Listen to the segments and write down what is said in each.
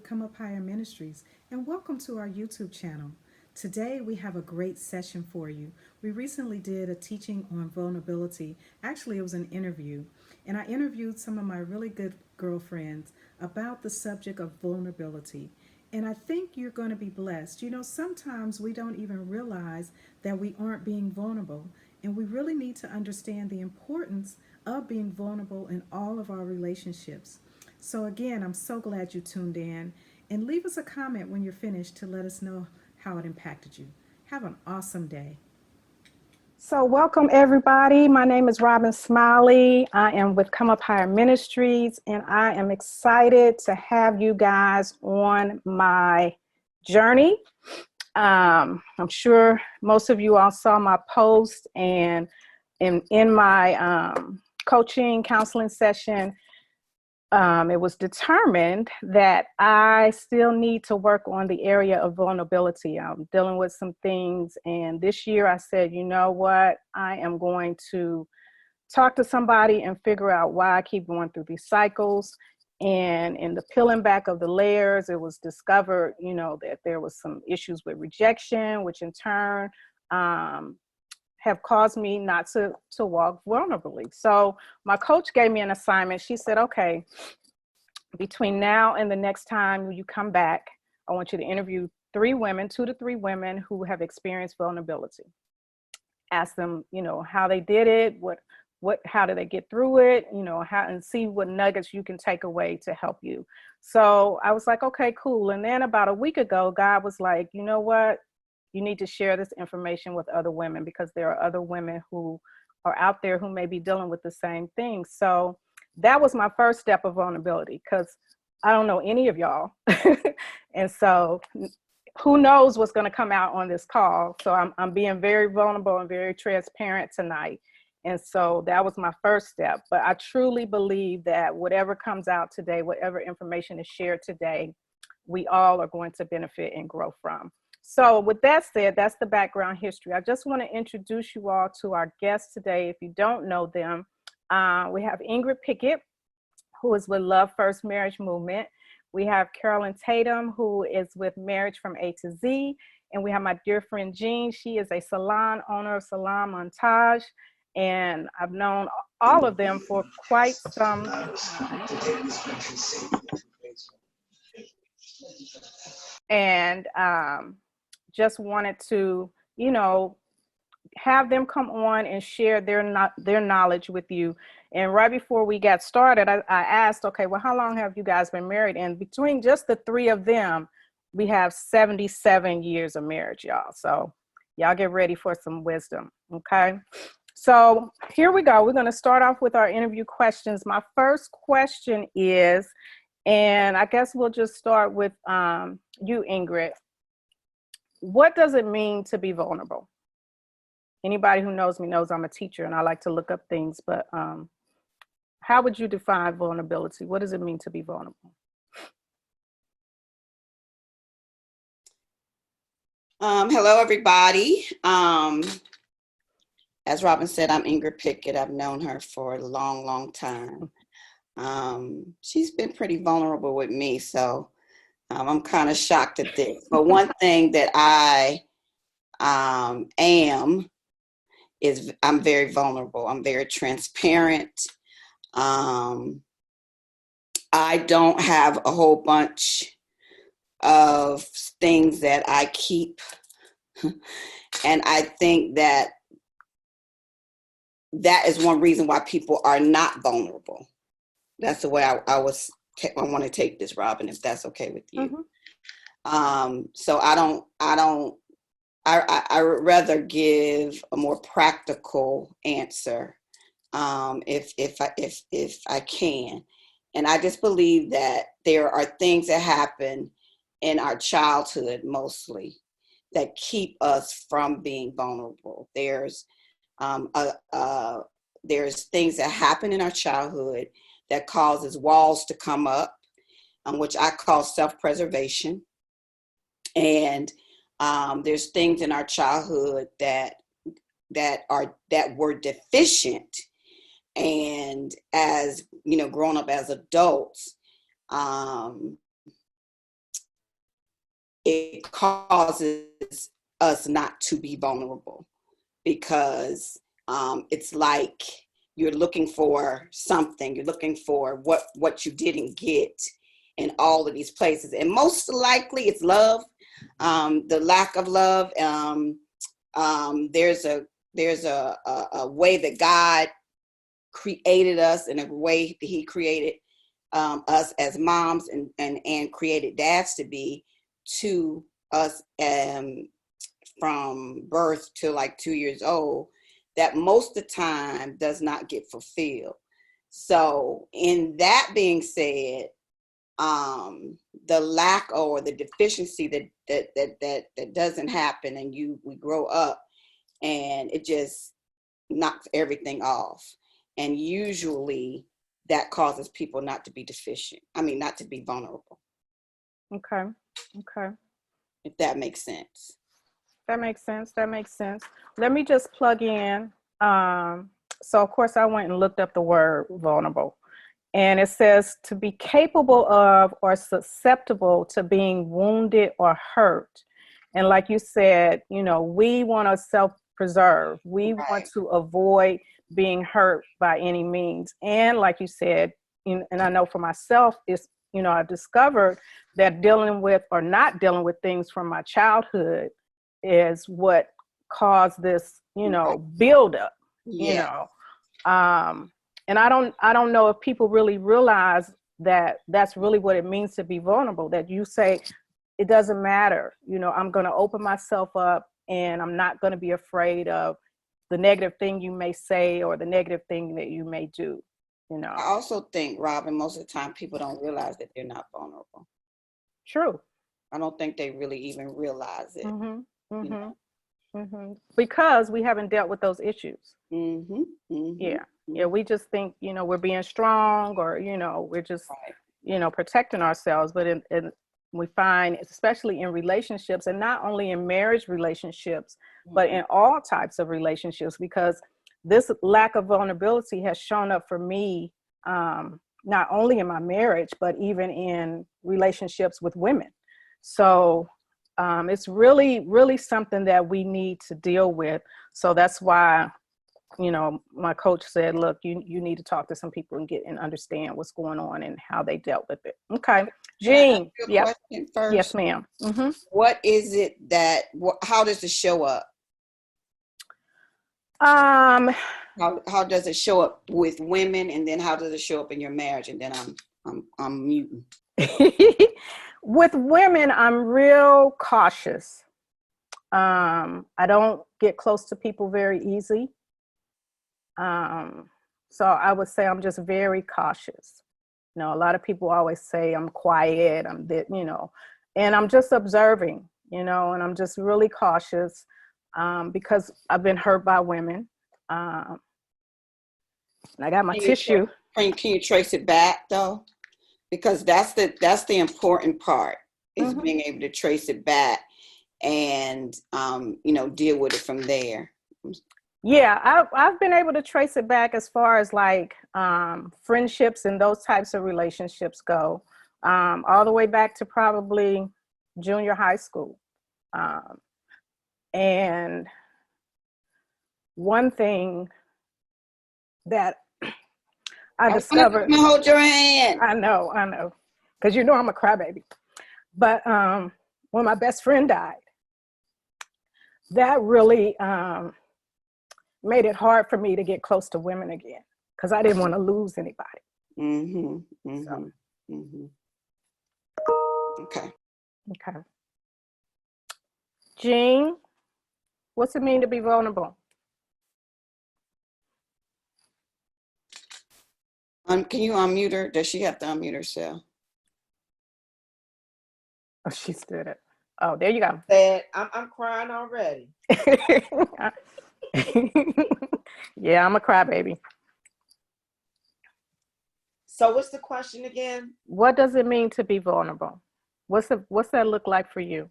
with Come Up Higher Ministries, and welcome to our YouTube channel. Today we have a great session for you. We recently did a teaching on vulnerability. Actually, it was an interview, and I interviewed some of my really good girlfriends about the subject of vulnerability. And I think you're going to be blessed. You know, sometimes we don't even realize that we aren't being vulnerable, and we really need to understand the importance of being vulnerable in all of our relationships. So, again, I'm so glad you tuned in. And leave us a comment when you're finished to let us know how it impacted you. Have an awesome day. So welcome everybody. My name is Robin Smiley. I am with Come Up Higher Ministries, and I am excited to have you guys on my journey. I'm sure most of you all saw my post, and in my coaching counseling session, it was determined that I still need to work on the area of vulnerability. I'm dealing with some things. And this year I said, you know what? I am going to talk to somebody and figure out why I keep going through these cycles. And in the peeling back of the layers, it was discovered, that there was some issues with rejection, which in turn, have caused me not to walk vulnerably. So my coach gave me an assignment. She said, okay, between now and the next time you come back, I want you to interview 2 to 3 women who have experienced vulnerability. Ask them, how they did it, how did they get through it, and see what nuggets you can take away to help you. So I was like, okay, cool. And then about a week ago, God was like, you know what? You need to share this information with other women, because there are other women who are out there who may be dealing with the same thing. So that was my first step of vulnerability, because I don't know any of y'all. And so who knows what's going to come out on this call. So I'm being very vulnerable and very transparent tonight. And so that was my first step. But I truly believe that whatever comes out today, whatever information is shared today, we all are going to benefit and grow from. So with that said, that's the background history. I just want to introduce you all to our guests today. If you don't know them, we have Ingrid Pickett, who is with Love First Marriage Movement. We have Carolyn Tatem, who is with Marriage from A to Z. And we have my dear friend Jean. She is a salon owner of Salon Montage. And I've known all of them for quite some time. And just wanted to, have them come on and share their knowledge with you. And right before we got started, I asked, okay, well, how long have you guys been married? And between just the 3 of them, we have 77 years of marriage, y'all. So y'all get ready for some wisdom, okay? So here we go. We're going to start off with our interview questions. My first question is, and I guess we'll just start with you, Ingrid. What does it mean to be vulnerable? Anybody who knows me knows I'm a teacher and I like to look up things, but how would you define vulnerability? What does it mean to be vulnerable? Hello, everybody. As Robin said, I'm Ingrid Pickett. I've known her for a long, long time. She's been pretty vulnerable with me, so I'm kind of shocked at this. But one thing that I am is I'm very vulnerable. I'm very transparent. I don't have a whole bunch of things that I keep. And I think that is one reason why people are not vulnerable. That's the way I want to take this, Robin, if that's okay with you. Mm-hmm. So I would rather give a more practical answer if I can. And I just believe that there are things that happen in our childhood mostly that keep us from being vulnerable. There's things that happen in our childhood that causes walls to come up, which I call self-preservation. And there's things in our childhood that were deficient, and as growing up as adults, it causes us not to be vulnerable, because it's like you're looking for something, you're looking for what you didn't get in all of these places, and most likely it's love, the lack of love. There's a way that God created us, in a way that He created us as moms, and created dads to be to us, from birth to like 2 years old, that most of the time does not get fulfilled. So in that being said, the lack or the deficiency that doesn't happen, and we grow up and it just knocks everything off. And usually that causes people not to be not to be vulnerable. Okay. Okay. If that makes sense. That makes sense. That makes sense. Let me just plug in. So of course I went and looked up the word vulnerable, and it says to be capable of or susceptible to being wounded or hurt. And like you said, we want to self-preserve. We want to avoid being hurt by any means. And like you said, and I know for myself, it's, I discovered that dealing with or not dealing with things from my childhood is what caused this, buildup, and I don't know if people really realize that that's really what it means to be vulnerable, that you say, it doesn't matter, I'm going to open myself up, and I'm not going to be afraid of the negative thing you may say or the negative thing that you may do, I also think, Robin, most of the time people don't realize that they're not vulnerable. True. I don't think they really even realize it. Mm-hmm. Mm-hmm. Mm-hmm. Because we haven't dealt with those issues. Mm-hmm. Mm-hmm. Yeah, we just think, we're being strong, or, we're just, protecting ourselves. But in we find, especially in relationships, and not only in marriage relationships, but in all types of relationships, because this lack of vulnerability has shown up for me, not only in my marriage, but even in relationships with women. So it's really, really something that we need to deal with. So that's why, my coach said, look, you need to talk to some people and understand what's going on and how they dealt with it. Okay. Jean. Yep. Question first. Yes, ma'am. Mm-hmm. What is it how does it show up? How does it show up with women, and then how does it show up in your marriage? And then I'm muting. With women, I'm real cautious. I don't get close to people very easy. So I would say I'm just very cautious. A lot of people always say I'm quiet, and I'm just observing, and I'm just really cautious, because I've been hurt by women. And I got my tissue. Can you trace it back though? Because that's the important part, is being able to trace it back and deal with it from there. Yeah, I've been able to trace it back as far as like friendships and those types of relationships go, all the way back to probably junior high school. And one thing that I discovered. I'm gonna hold your hand. I know, because I'm a crybaby. But when my best friend died, that really made it hard for me to get close to women again, because I didn't want to lose anybody. Mm-hmm. Mm-hmm. So. Mm-hmm. Okay. Jean, what's it mean to be vulnerable? Can you unmute her? Does she have to unmute herself? Oh, she did it. Oh, there you go. I'm crying already. Yeah, I'm a crybaby. So what's the question again? What does it mean to be vulnerable? What's that look like for you?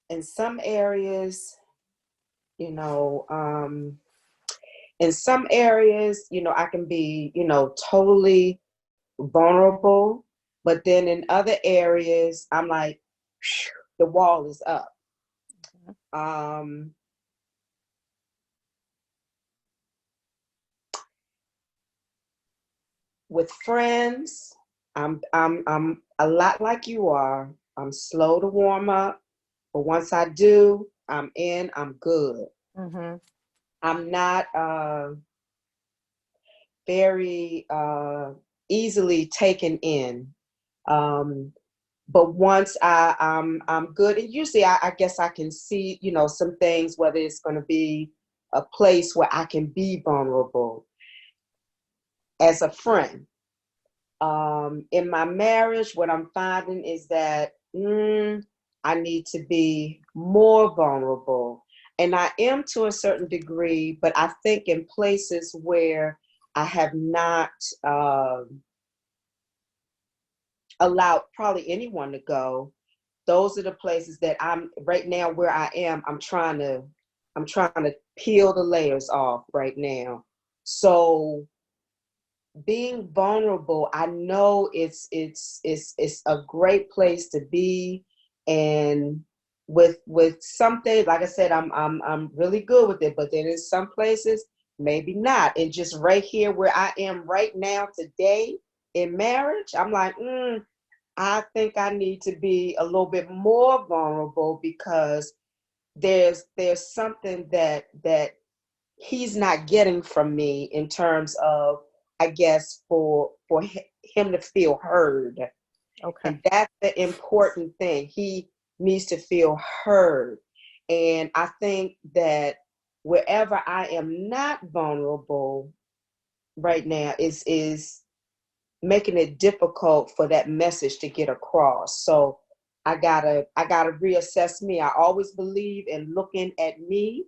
In some areas, in some areas, I can be, totally vulnerable. But then in other areas, I'm like, phew, the wall is up. With friends, I'm a lot like you are. I'm slow to warm up, but once I do, I'm in. I'm good. Mm-hmm. I'm not very easily taken in. But once I'm good, and usually I guess I can see, some things, whether it's going to be a place where I can be vulnerable as a friend. In my marriage, what I'm finding is that I need to be more vulnerable. And I am to a certain degree, but I think in places where I have not allowed probably anyone to go, those are the places that I'm right now where I am. I'm trying to peel the layers off right now. So being vulnerable, I know it's a great place to be. And with something, like I said, I'm really good with it, but then in some places maybe not. And just right here where I am right now today in marriage, I'm like, I think I need to be a little bit more vulnerable, because there's something that he's not getting from me in terms of, I guess, for him to feel heard. Okay. And that's the important thing. He needs to feel heard. And I think that wherever I am not vulnerable right now is making it difficult for that message to get across. So I gotta reassess me. I always believe in looking at me,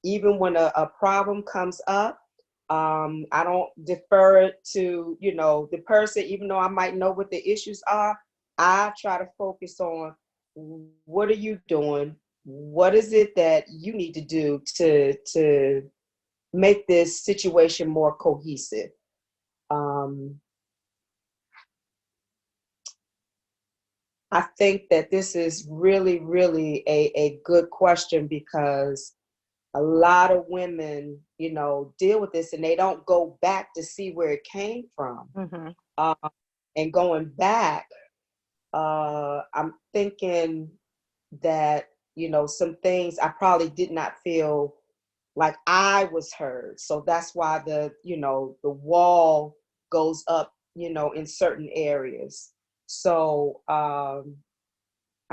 even when a problem comes up. I don't defer it to, the person, even though I might know what the issues are. I try to focus on, what are you doing? What is it that you need to do to make this situation more cohesive? I think that this is really, really a good question, because a lot of women, deal with this and they don't go back to see where it came from. Mm-hmm. And going back, I'm thinking that, some things I probably did not feel like I was heard. So that's why the wall goes up, in certain areas. So, I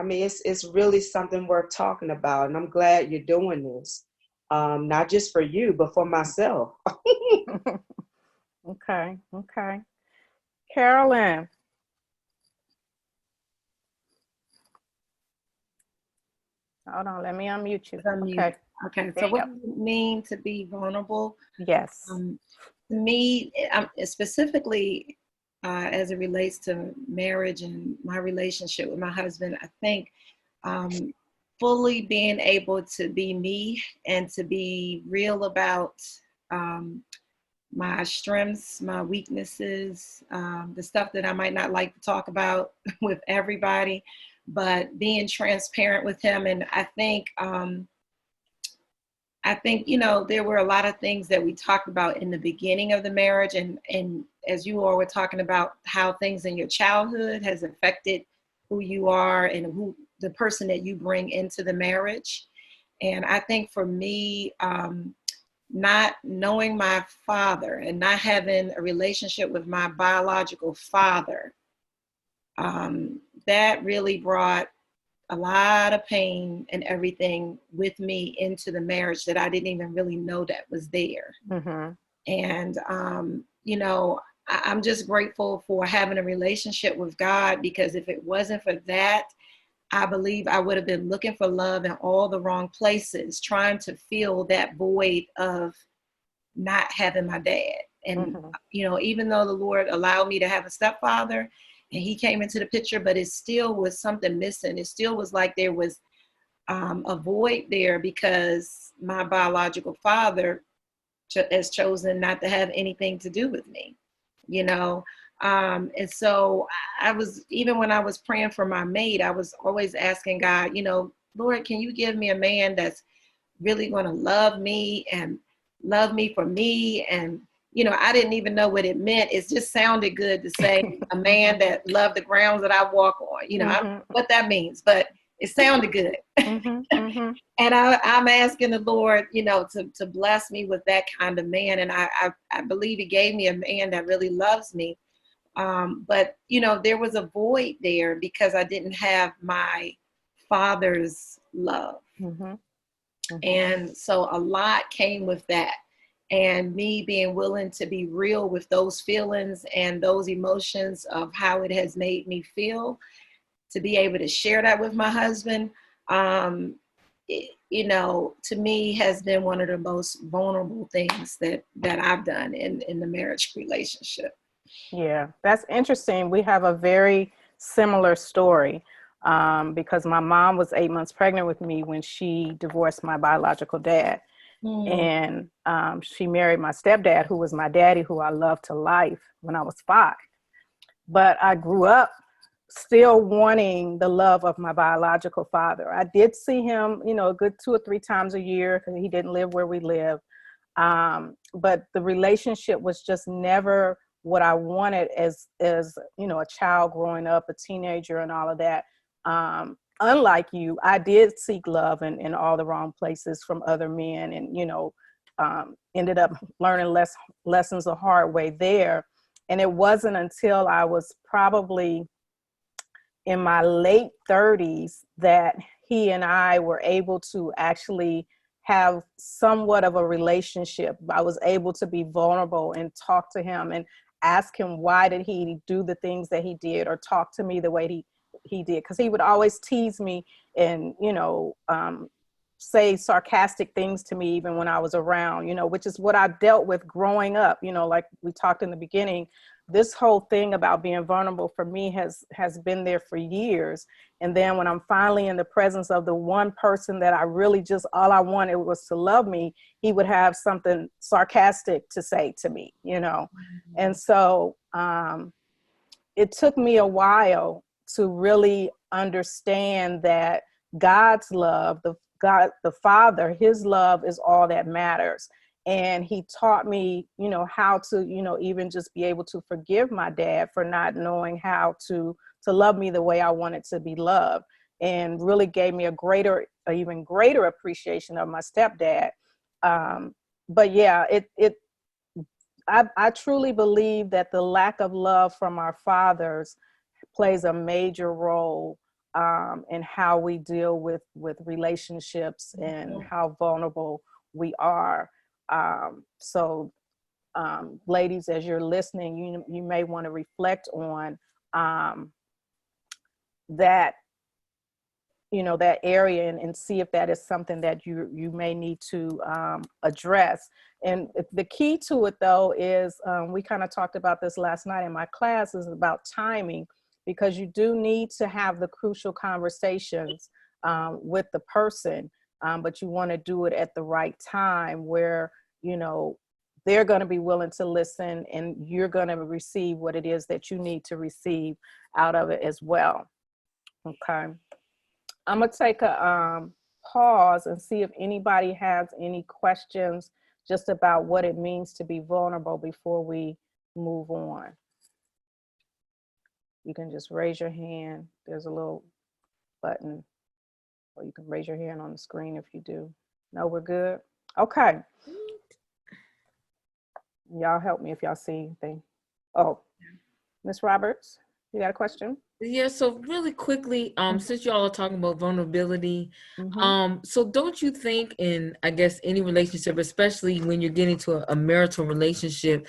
mean, it's really something worth talking about, and I'm glad you're doing this, not just for you, but for myself. Okay. Okay. Carolyn. Hold on. Let me unmute you. Okay. Okay. There So you what go. does it mean to be vulnerable? Yes. To me, specifically as it relates to marriage and my relationship with my husband, I think fully being able to be me and to be real about my strengths, my weaknesses, the stuff that I might not like to talk about with everybody, but being transparent with him. And I think, there were a lot of things that we talked about in the beginning of the marriage. And as you all were talking about how things in your childhood has affected who you are and who the person that you bring into the marriage. And I think for me, not knowing my father and not having a relationship with my biological father, that really brought a lot of pain and everything with me into the marriage that I didn't even really know that was there. Mm-hmm. And, I'm just grateful for having a relationship with God, because if it wasn't for that, I believe I would have been looking for love in all the wrong places, trying to fill that void of not having my dad. And, even though the Lord allowed me to have a stepfather and he came into the picture, but it still was something missing. It still was like there was a void there, because my biological father has chosen not to have anything to do with me, you know. And so I was, even when I was praying for my mate, I was always asking God, you know, Lord, can you give me a man that's really going to love me and love me for me? And, you know, I didn't even know what it meant. It just sounded good to say a man that loved the grounds that I walk on. You know, I don't know what that means, but it sounded good. And I'm asking the Lord, you know, to bless me with that kind of man. And I believe he gave me a man that really loves me. But, you know, there was a void there because I didn't have my father's love. And so a lot came with that. And me being willing to be real with those feelings and those emotions of how it has made me feel, to be able to share that with my husband, you know, to me has been one of the most vulnerable things that I've done in the marriage relationship. Yeah, that's interesting. We have a very similar story because my mom was 8 months pregnant with me when she divorced my biological dad. And she married my stepdad, who was my daddy, who I loved to life when I was 5. But I grew up still wanting the love of my biological father. I did see him, you know, a good 2 or 3 times a year because he didn't live where we live. But the relationship was just never what I wanted as you know, a child growing up, a teenager and all of that. Unlike you, I did seek love in all the wrong places from other men, and, you know, ended up learning lessons the hard way there. And it wasn't until I was probably in my late 30s that he and I were able to actually have somewhat of a relationship. I was able to be vulnerable and talk to him and ask him why did he do the things that he did, or talk to me the way he did. Because he would always tease me and, you know, say sarcastic things to me even when I was around, you know, which is what I dealt with growing up. You know, like we talked in the beginning, this whole thing about being vulnerable for me has been there for years. And then when I'm finally in the presence of the one person that I really just, all I wanted was to love me, he would have something sarcastic to say to me, you know. And so it took me a while to really understand that God's love, the Father, his love is all that matters. And he taught me, you know, how to, you know, even just be able to forgive my dad for not knowing how to love me the way I wanted to be loved, and really gave me even greater appreciation of my stepdad. But yeah, I truly believe that the lack of love from our fathers plays a major role in how we deal with relationships and how vulnerable we are. So ladies, as you're listening, you may want to reflect on that, you know, that area, and see if that is something that you may need to address. And the key to it, though, is we kind of talked about this last night in my class, is about timing, because you do need to have the crucial conversations with the person, but you want to do it at the right time where, you know, they're going to be willing to listen and you're going to receive what it is that you need to receive out of it as well. Okay. I'm going to take a pause and see if anybody has any questions just about what it means to be vulnerable before we move on. You can just raise your hand. There's a little button, or you can raise your hand on the screen if you do. No, we're good. Okay. Y'all help me if y'all see anything. Oh, Miss Roberts, you got a question? Yeah, so really quickly, since y'all are talking about vulnerability, Mm-hmm. so don't you think in, I guess, any relationship, especially when you're getting to a marital relationship,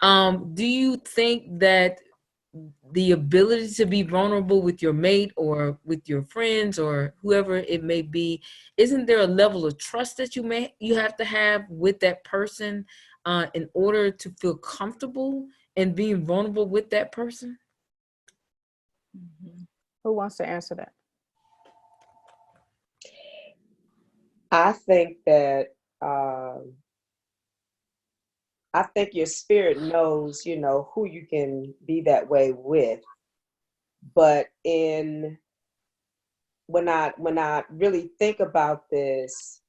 do you think that the ability to be vulnerable with your mate or with your friends or whoever it may be, isn't there a level of trust that you have to have with that person in order to feel comfortable and being vulnerable with that person? Who wants to answer that? I think that I think your spirit knows, you know, who you can be that way with. But when I really think about this,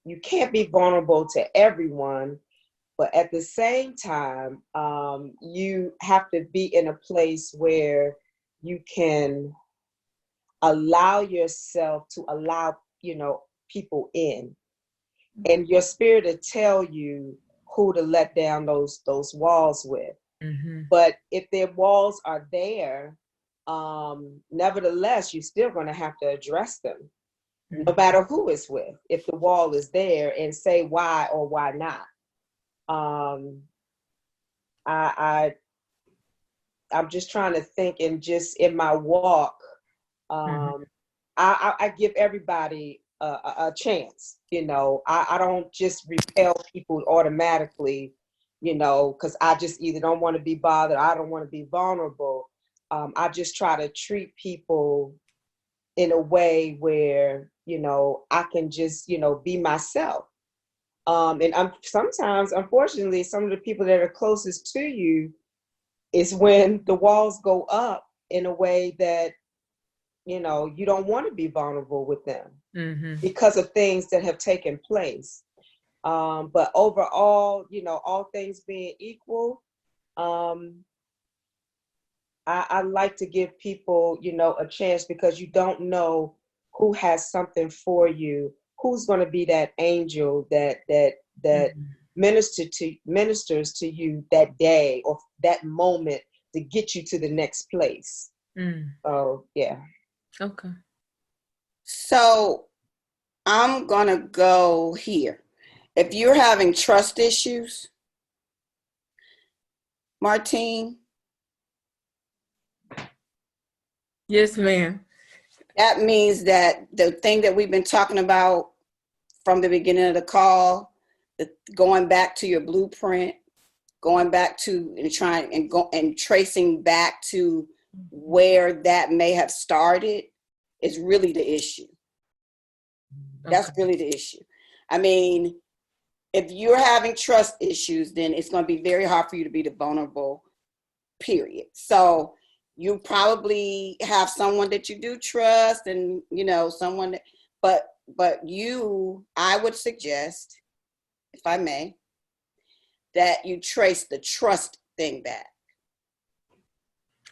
you can't be vulnerable to everyone, but at the same time, you have to be in a place where you can allow yourself to allow, you know, people in, and your spirit to tell you who to let down those walls with. Mm-hmm. But if their walls are there, nevertheless, you're still going to have to address them, no matter who it's with. If the wall is there, and say why or why not. I'm just trying to think, and just in my walk, I give everybody a chance. You know, I don't just repel people automatically, you know, because I just either don't want to be bothered, I don't want to be vulnerable. I just try to treat people in a way where, you know, I can just, you know, be myself. And sometimes, unfortunately, some of the people that are closest to you is when the walls go up in a way that, you know, you don't want to be vulnerable with them because of things that have taken place. But overall, you know, all things being equal, I like to give people, you know, a chance, because you don't know who has something for you, who's going to be that angel that ministers to you that day or that moment to get you to the next place. So yeah. Okay. So I'm going to go here. If you're having trust issues, Martine. Yes, ma'am. That means that the thing that we've been talking about from the beginning of the call, going back to your blueprint, going back to and trying and go and tracing back to where that may have started is really the issue. That's really the issue. I mean, if you're having trust issues, then it's going to be very hard for you to be the vulnerable, period. So you probably have someone that you do trust, and, you know, someone that, but you, I would suggest, if I may, that you trace the trust thing back.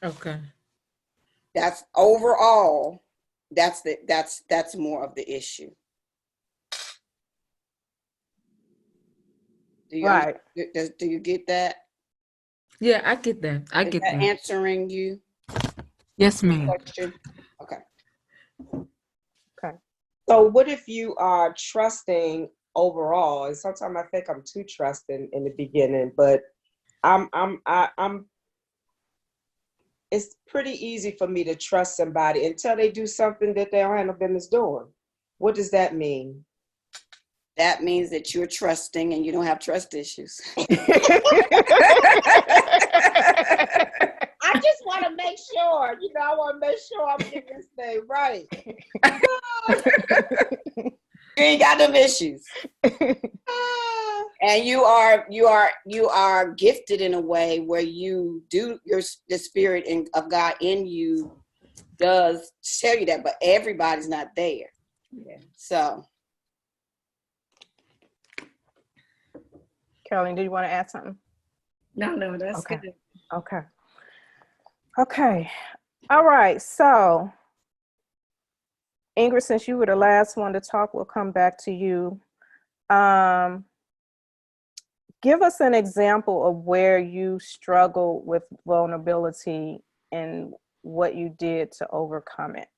Okay. That's overall, that's more of the issue. Do you get that? Yeah, I get that. Is that answering you? Yes, ma'am. Question? Okay. Okay. So what if you are trusting overall? And sometimes I think I'm too trusting in the beginning, but I'm it's pretty easy for me to trust somebody until they do something that they don't have no business doing. What does that mean? That means that you're trusting and you don't have trust issues. I just want to make sure, you know, I want to make sure I'm getting this thing right. You ain't got them issues. And you are gifted in a way where you do, the spirit of God in you does tell you that, but everybody's not there. Yeah. So Carolyn, do you want to add something? No, that's Okay. good. Okay. All right. So, Ingrid, since you were the last one to talk, we'll come back to you. Give us an example of where you struggled with vulnerability and what you did to overcome it.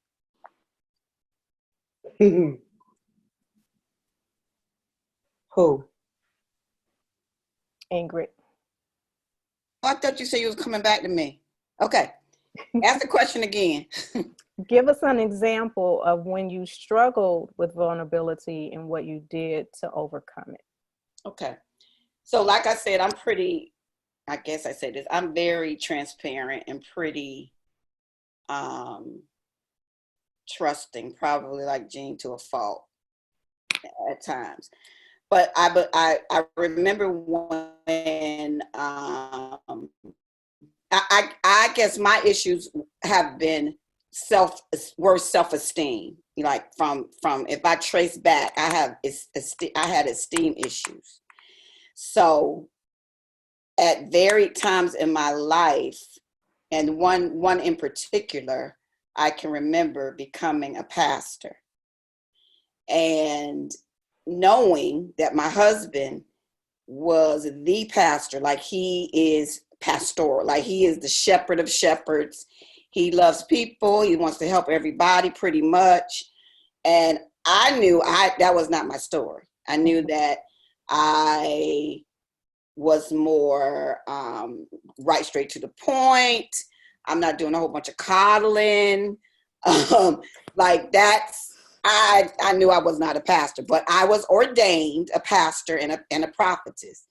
Who? Ingrid. I thought you said you was coming back to me. Okay. Ask the question again. Give us an example of when you struggled with vulnerability and what you did to overcome it. Okay. So like I said, I guess I said this, I'm very transparent and pretty trusting, probably like Jean to a fault at times. but I remember when I guess my issues have been self-esteem. Like from if I trace back, I had esteem issues. So at varied times in my life, and one in particular, I can remember becoming a pastor and knowing that my husband was the pastor, like he is pastoral, like he is the shepherd of shepherds. He loves people. He wants to help everybody pretty much. And I knew that was not my story. I knew that I was more right straight to the point. I'm not doing a whole bunch of coddling. Like that's, I knew I was not a pastor, but I was ordained a pastor and a prophetess.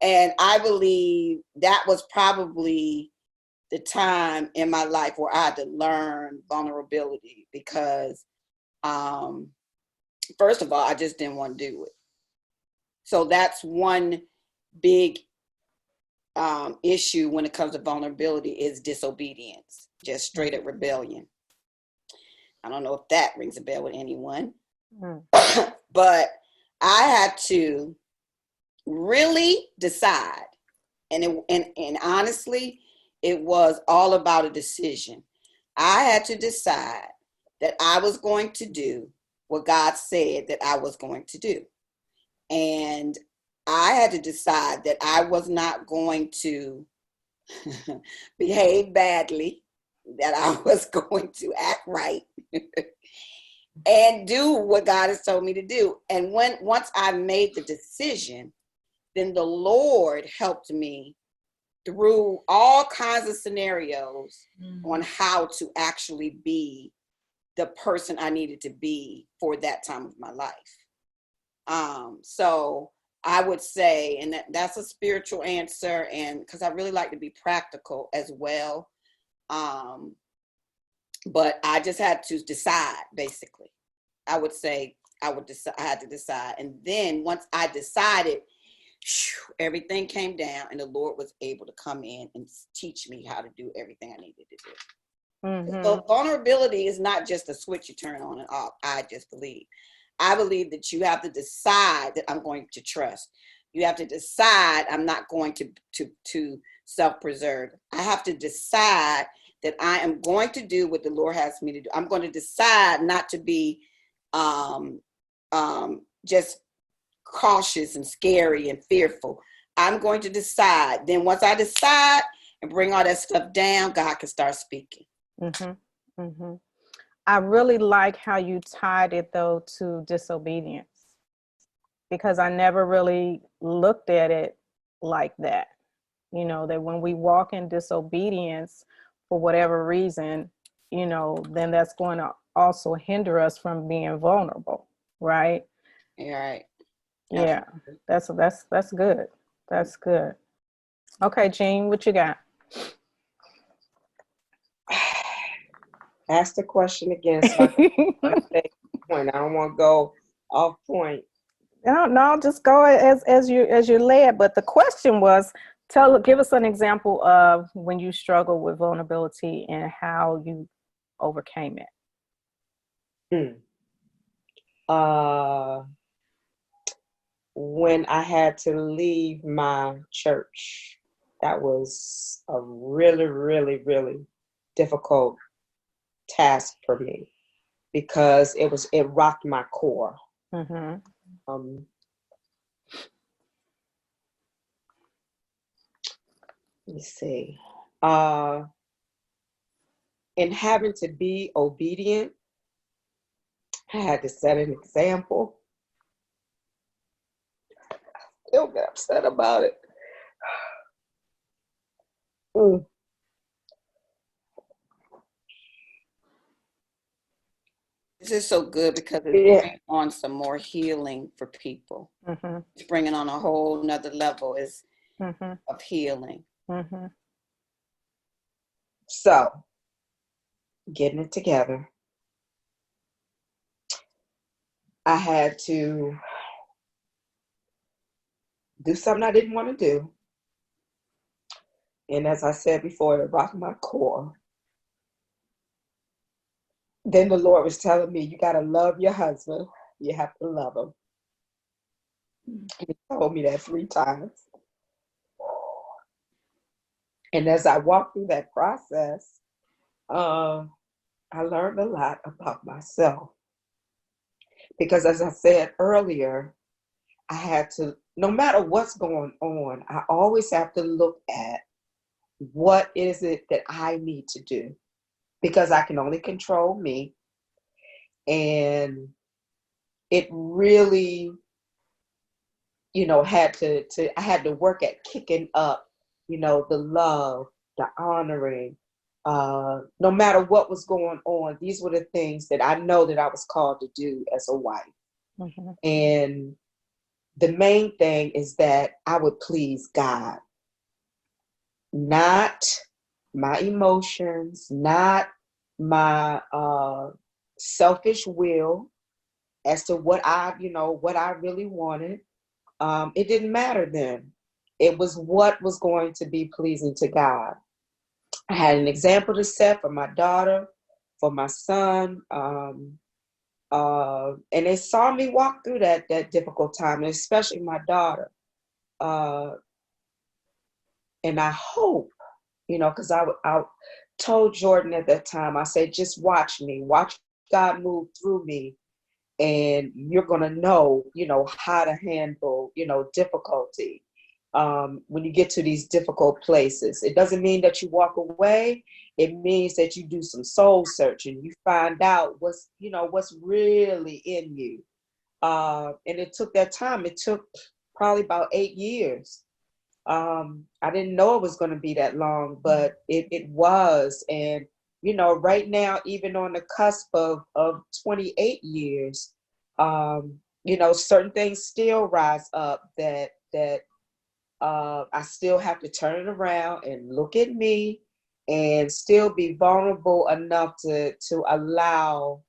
And I believe that was probably the time in my life where I had to learn vulnerability because, first of all, I just didn't want to do it. So that's one big issue when it comes to vulnerability is disobedience, just straight up rebellion. I don't know if that rings a bell with anyone, but I had to really decide, and honestly, it was all about a decision. I had to decide that I was going to do what God said that I was going to do, and I had to decide that I was not going to behave badly, that I was going to act right and do what God has told me to do. And once I made the decision, then the Lord helped me through all kinds of scenarios on how to actually be the person I needed to be for that time of my life. So I would say, and that's a spiritual answer, and because I really like to be practical as well. But I just had to decide, basically. I would say I had to decide. And then once I decided, everything came down and the Lord was able to come in and teach me how to do everything I needed to do. Mm-hmm. So vulnerability is not just a switch you turn on and off. I believe that you have to decide that I'm going to trust. You have to decide I'm not going to self-preserve. I have to decide that I am going to do what the Lord has me to do. I'm going to decide not to be just cautious and scary and fearful. I'm going to decide. Then once I decide and bring all that stuff down, God can start speaking. Mm-hmm. Mm-hmm. I really like how you tied it, though, to disobedience, because I never really looked at it like that. You know, that when we walk in disobedience for whatever reason, you know, then that's going to also hinder us from being vulnerable, right? Yeah, right. Yeah, that's good. That's good. Okay, Jean, what you got? Ask the question again. So I don't want to go off point. No, just go as you led. But the question was, give us an example of when you struggled with vulnerability and how you overcame it. When I had to leave my church, that was a really, really, really difficult task for me because it rocked my core. Mm-hmm. Let me see. In having to be obedient, I had to set an example. Still get upset about it. This is so good because it's bringing on some more healing for people. Mm-hmm. It's bringing on a whole nother level of healing. Mm-hmm. So, getting it together, I had to do something I didn't want to do. And as I said before, it rocked my core. Then the Lord was telling me, you got to love your husband. You have to love him. He told me that 3 times. And as I walked through that process, I learned a lot about myself. Because as I said earlier, I had to, no matter what's going on, I always have to look at what is it that I need to do. Because I can only control me. And it really, I had to work at kicking up, the love, the honoring, no matter what was going on. These were the things that I know that I was called to do as a wife. Mm-hmm. And the main thing is that I would please God, not my emotions, not my selfish will as to what I really wanted. It didn't matter then. It was what was going to be pleasing to God. I had an example to set for my daughter, for my son, and they saw me walk through that difficult time, and especially my daughter. And I hope, because I told Jordan at that time, I said, just watch me, watch God move through me, and you're going to know, how to handle, difficulty when you get to these difficult places. It doesn't mean that you walk away. It means that you do some soul searching. You find out what's really in you. And it took that time. It took probably about 8 years. I didn't know it was going to be that long, but it was. And, right now, even on the cusp of 28 years, certain things still rise up that I still have to turn it around and look at me and still be vulnerable enough to allow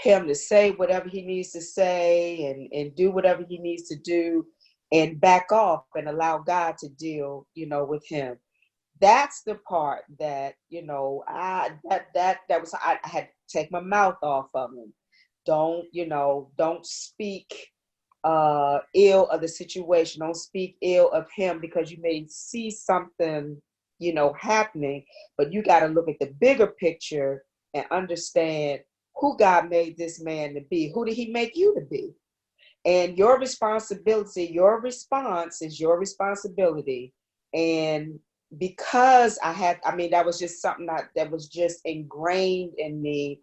him to say whatever he needs to say and do whatever he needs to do and back off and allow God to deal, with him. That's the part that, I had to take my mouth off of him. Don't speak ill of the situation. Don't speak ill of him because you may see something, happening, but you got to look at the bigger picture and understand who God made this man to be. Who did he make you to be? And your responsibility, your response is your responsibility. And because that was just something that was just ingrained in me,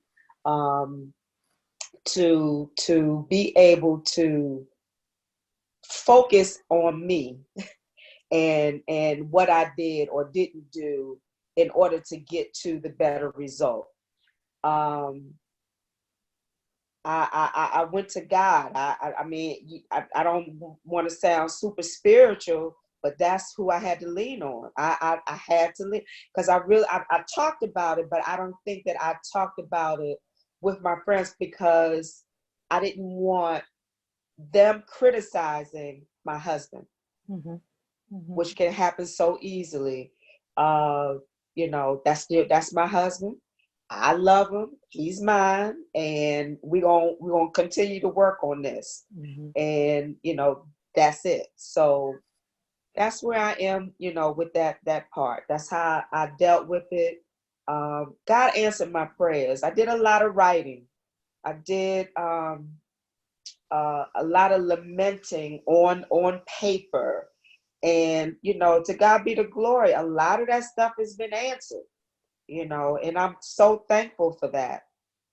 to be able to focus on me and what I did or didn't do in order to get to the better result. I went to God. I don't want to sound super spiritual, but that's who I had to lean on. I had to lean because I talked about it, but I don't think that I talked about it with my friends because I didn't want them criticizing my husband, Mm-hmm. Mm-hmm. which can happen so easily. That's my husband. I love him. He's mine, and we're gonna continue to work on this. Mm-hmm. And that's it. So that's where I am. With that part. That's how I dealt with it. God answered my prayers. I did a lot of writing. I did a lot of lamenting on paper, and to God be the glory. A lot of that stuff has been answered. And I'm so thankful for that.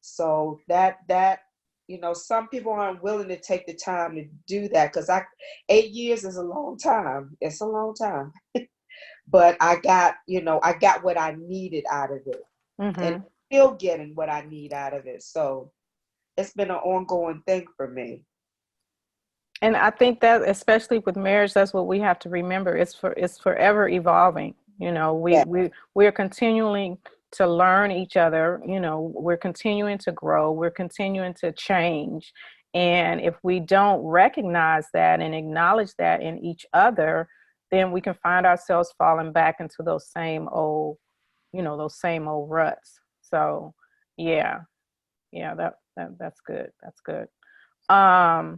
So that some people aren't willing to take the time to do that because 8 years is a long time. It's a long time. But I got what I needed out of it. Mm-hmm. And still getting what I need out of it. So it's been an ongoing thing for me. And I think that especially with marriage, that's what we have to remember. It's forever evolving. We're continuing to learn each other. We're continuing to grow. We're continuing to change. And if we don't recognize that and acknowledge that in each other, then we can find ourselves falling back into those same old, those same old ruts. So yeah, that's good. That's good. I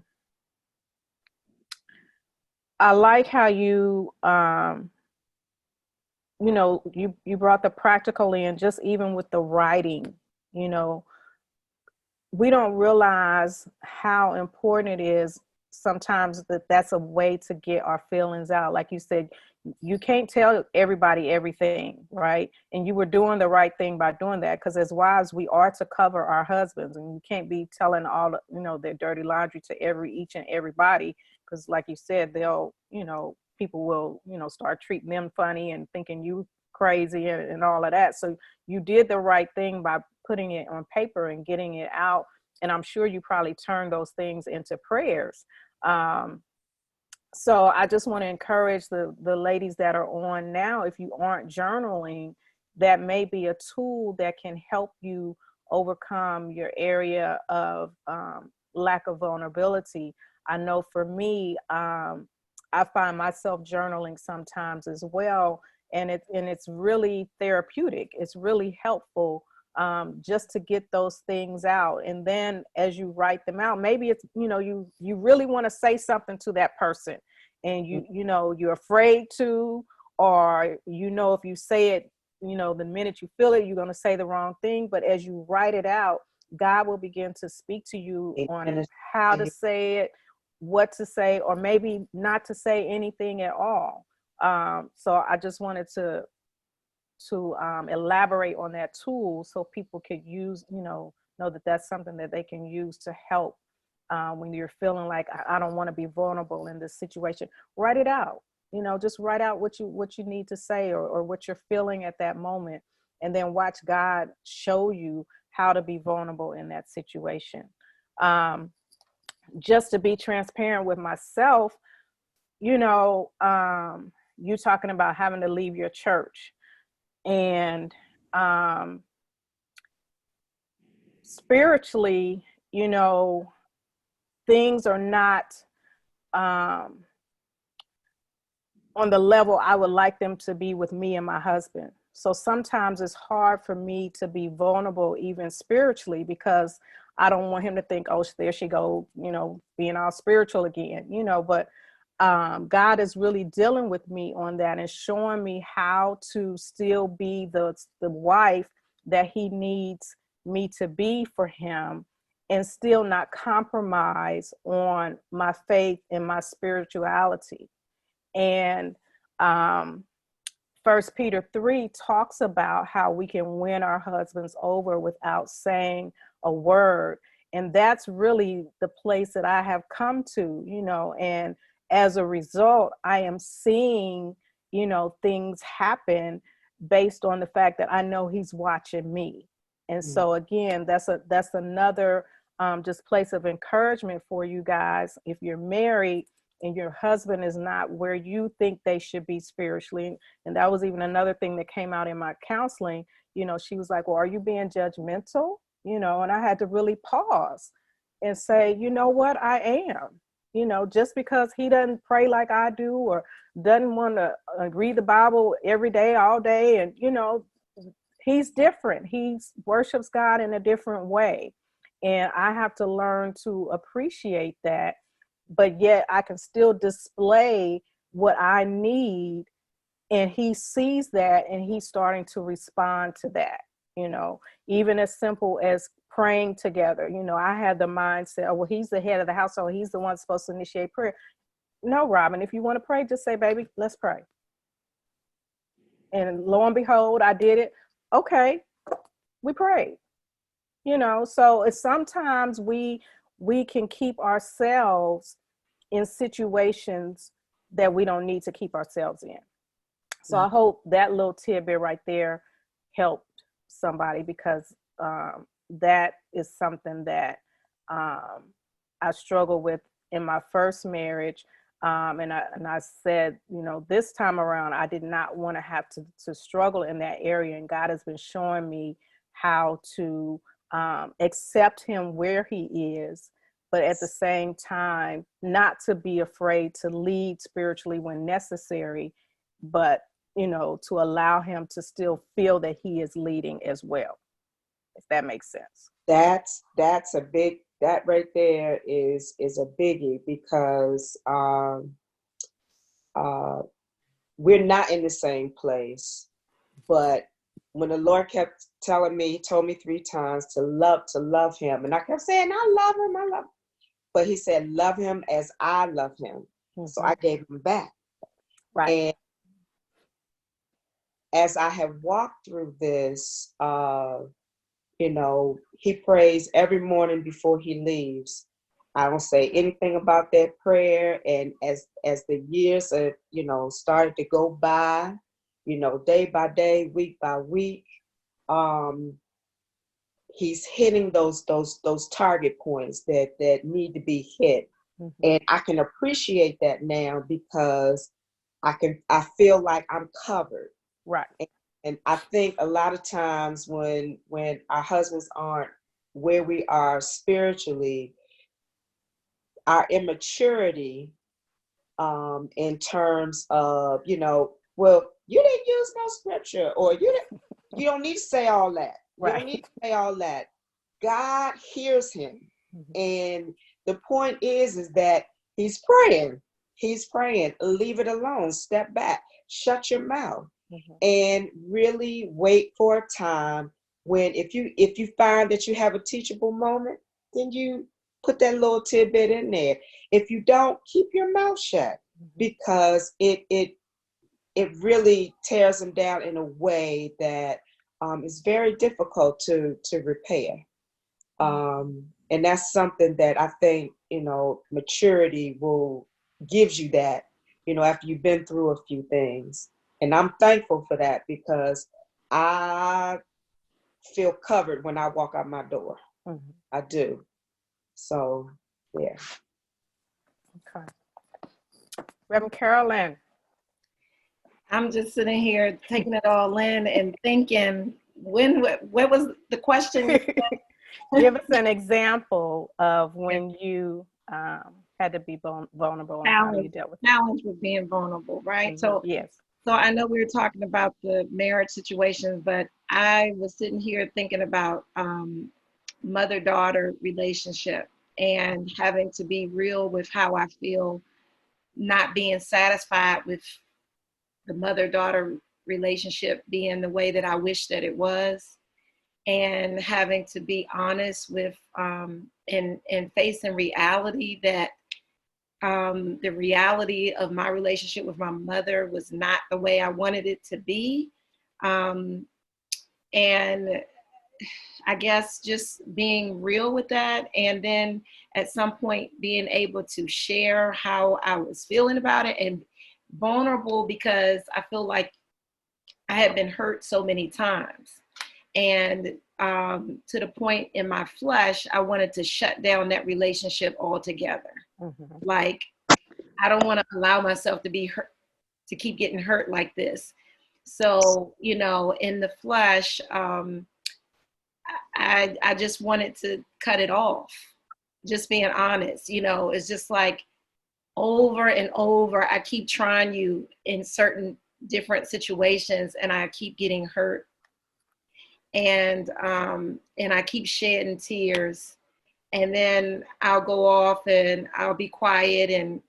like how you brought the practical in, just even with the writing. you know, we don't realize how important it is sometimes that that's a way to get our feelings out. Like you said, you can't tell everybody everything, right? And you were doing the right thing by doing that, because as wives, we are to cover our husbands, and you can't be telling all their dirty laundry to each and everybody, because like you said, they'll, people will, start treating them funny and thinking you crazy and all of that. So you did the right thing by putting it on paper and getting it out. And I'm sure you probably turned those things into prayers. So I just want to encourage the ladies that are on now, if you aren't journaling, that may be a tool that can help you overcome your area of lack of vulnerability. I know for me, I find myself journaling sometimes as well, and it's really therapeutic. It's really helpful, just to get those things out. And then as you write them out, maybe it's, you really want to say something to that person, and you're afraid to, or, if you say it, the minute you feel it, you're going to say the wrong thing. But as you write it out, God will begin to speak to you on how to say it, what to say, or maybe not to say anything at all. So I just wanted to elaborate on that tool, so people could use, know that that's something that they can use to help when you're feeling like, I don't want to be vulnerable in this situation. Write it out. Just write out what you need to say, or what you're feeling at that moment, and then watch God show you how to be vulnerable in that situation. Just to be transparent with myself, you talking about having to leave your church, and spiritually, things are not on the level I would like them to be with me and my husband. So sometimes it's hard for me to be vulnerable, even spiritually, because I don't want him to think, oh, there she go, being all spiritual again, but God is really dealing with me on that and showing me how to still be the wife that he needs me to be for him, and still not compromise on my faith and my spirituality. And 1 Peter 3 talks about how we can win our husbands over without saying a word. And that's really the place that I have come to, and as a result, I am seeing, things happen based on the fact that I know he's watching me. And so again, that's another just place of encouragement for you guys. If you're married and your husband is not where you think they should be spiritually, and that was even another thing that came out in my counseling, she was like, well, are you being judgmental? And I had to really pause and say, you know what, I am. Just because he doesn't pray like I do, or doesn't want to read the Bible every day, all day, and, he's different. He worships God in a different way. And I have to learn to appreciate that, but yet I can still display what I need. And he sees that, and he's starting to respond to that, even as simple as praying together. I had the mindset, oh, well, he's the head of the household, he's the one supposed to initiate prayer. No, Robin, if you want to pray, just say, baby, let's pray. And lo and behold, I did it. Okay, we prayed. So it's sometimes we can keep ourselves in situations that we don't need to keep ourselves in. So I hope that little tidbit right there helped somebody, because that is something that I struggled with in my first marriage. And I said, this time around, I did not want to have to struggle in that area. And God has been showing me how to accept him where he is, but at the same time, not to be afraid to lead spiritually when necessary, but, you know, to allow him to still feel that he is leading as well, if that makes sense. That's a big, that right there is a biggie, because we're not in the same place. But when the Lord kept telling me, he told me 3 times to love him. And I kept saying, I love him. But he said, love him as I love him. Mm-hmm. So I gave him back. Right. And as I have walked through this, you know, he prays every morning before he leaves. I don't say anything about that prayer. And as the years are, you know, started to go by, you know, day by day, week by week, he's hitting those target points that need to be hit. Mm-hmm. And I can appreciate that now, because I feel like I'm covered. Right. And I think a lot of times when our husbands aren't where we are spiritually, our immaturity, in terms of, you know, well, you didn't use no scripture, or you don't need to say all that. Right. You don't need to say all that. God hears him. Mm-hmm. And the point is that he's praying. He's praying. Leave it alone. Step back. Shut your mouth. Mm-hmm. And really wait for a time when, if you find that you have a teachable moment, then you put that little tidbit in there. If you don't, keep your mouth shut, because it really tears them down in a way that is very difficult to repair. And that's something that I think, you know, maturity gives you that, you know, after you've been through a few things. And I'm thankful for that, because I feel covered when I walk out my door. Mm-hmm. I do. So, yeah. Okay. Reverend Carolyn. I'm just sitting here taking it all in and thinking, what was the question? Give us an example of when you had to be vulnerable, and how you dealt with challenge with being vulnerable, right? Mm-hmm. So yes. So I know we were talking about the marriage situations, but I was sitting here thinking about mother-daughter relationship, and having to be real with how I feel, not being satisfied with the mother-daughter relationship being the way that I wish that it was, and having to be honest with and facing reality that the reality of my relationship with my mother was not the way I wanted it to be. And I guess just being real with that, and then at some point being able to share how I was feeling about it, and vulnerable, because I feel like I had been hurt so many times. And to the point in my flesh, I wanted to shut down that relationship altogether. Mm-hmm. Like, I don't want to allow myself to be hurt, to keep getting hurt like this. So, you know, in the flesh, I just wanted to cut it off. Just being honest, you know, it's just like over and over, I keep trying you in certain different situations, and I keep getting hurt. And I keep shedding tears, and then I'll go off and I'll be quiet and,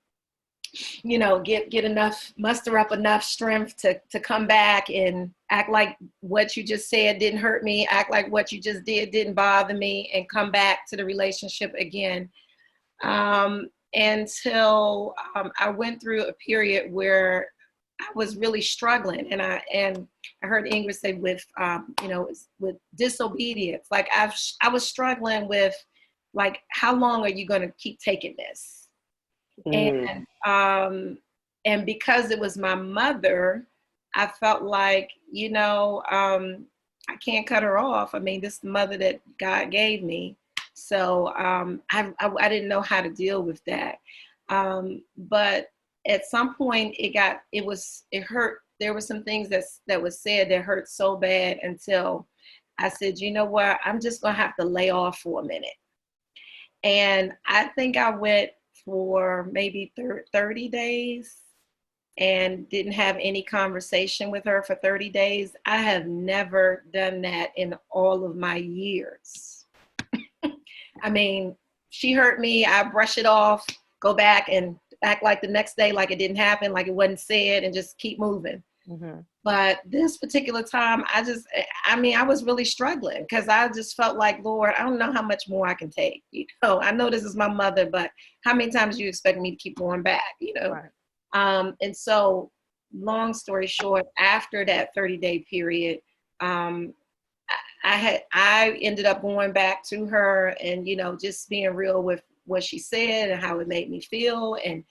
you know, get enough, muster up enough strength to come back and act like what you just said didn't hurt me, act like what you just did didn't bother me, and come back to the relationship again. Until I went through a period where I was really struggling, and I heard Ingrid say with you know, with disobedience, like I was struggling with, like, how long are you going to keep taking this? Mm. And because it was my mother, I felt like, you know, I can't cut her off. I mean, this is the mother that God gave me. So I didn't know how to deal with that. But at some point it hurt. There were some things that was said that hurt so bad, until I said, you know what, I'm just going to have to lay off for a minute. And I think I went for maybe 30 days and didn't have any conversation with her for 30 days. I have never done that in all of my years. I mean, she hurt me, I brush it off, go back and act like the next day like it didn't happen, like it wasn't said, and just keep moving. Mm-hmm. But this particular time, I was really struggling because I just felt like, Lord, I don't know how much more I can take. You know, I know this is my mother, but how many times do you expect me to keep going back? You know? Right. And so, long story short, after that 30-day period, I ended up going back to her and, you know, just being real with what she said and how it made me feel, and